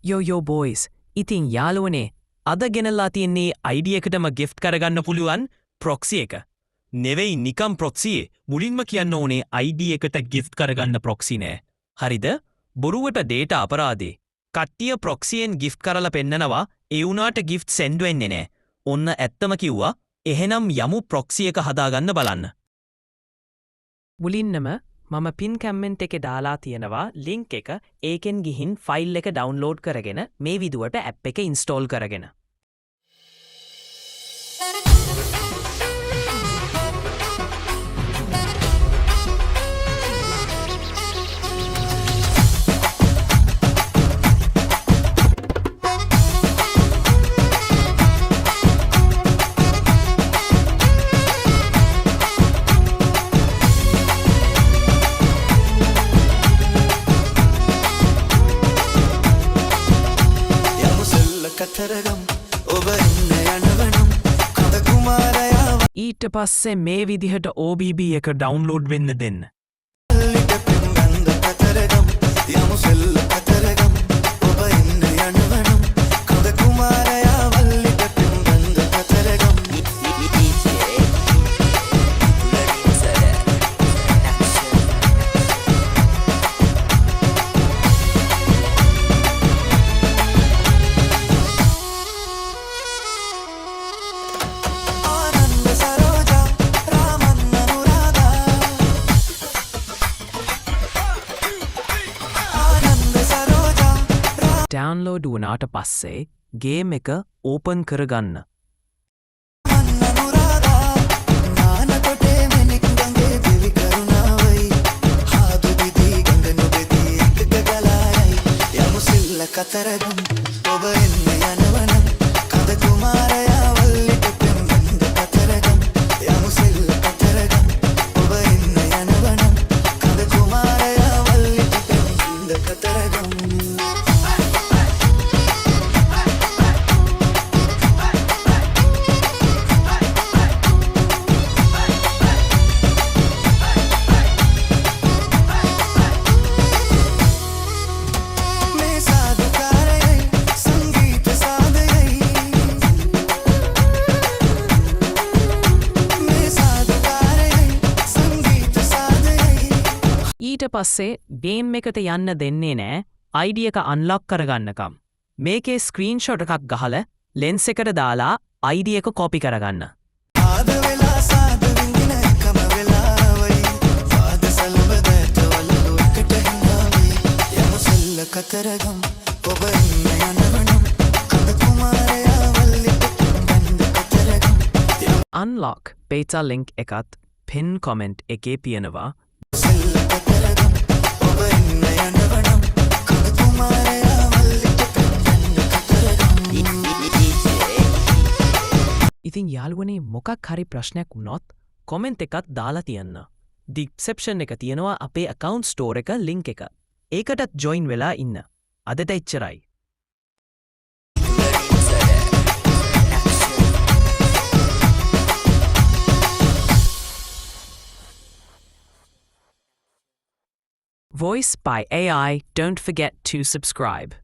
යෝ බෝයිස් ඉතින් යාළුවනේ අද ගෙනල්ලා තියෙන්නේ ID එකටම gift කරගන්න පුළුවන් proxy එක. නෙවෙයි නිකම් proxy මුලින්ම කියන්න ඕනේ ID එකට gift කරගන්න proxy නෑ. හරිද? බොරුවට data අපරාධේ. කට්ටිය proxyෙන් gift කරලා පෙන්නනවා ඒ උනාට gift send වෙන්නේ නෑ. ඔන්න ඇත්තම කිව්වා. එහෙනම් යමු proxy එක හදාගන්න බලන්න. මුලින්ම මම පින් කැම්මෙන්ට් එකේ දාලා තියෙනවා ලින්ක් එක ඒකෙන් ගිහින් ෆයිල් එක ඩවුන්ලෝඩ් කරගෙන මේ විදිහට ඇප් එක ඉන්ස්ටෝල් කරගෙන ඊට පස්සේ මේ විදිහට OBB එක ඩවුන්ලෝඩ් වෙන්න දෙන්න. ඩවුන්ලෝඩ් වුණාට පස්සේ ගේම් එක ඕපන් කරගන්න. ඊට පස්සේ ගේම් එකට යන්න දෙන්නේ නෑ ID එක අන්ලොක් කරගන්නකම්. මේකේ ස්ක්‍රීන්ෂොට් එකක් ගහලා ලෙන්ස් එකට දාලා ID එක කොපි කරගන්න. Unlock beta link එකත් pin comment එකේ තියෙනවා. ඉතින් යාළුවනේ මොකක් හරි ප්‍රශ්නයක් වුණොත් කොමෙන්ට් එකක් දාලා තියන්න. ඩිස්ක්‍රිප්ෂන් එක තියෙනවා අපේ account store එක link එක. ඒකටත් join වෙලා ඉන්න. අදට එච්චරයි. Voice by AI. Don't forget to subscribe.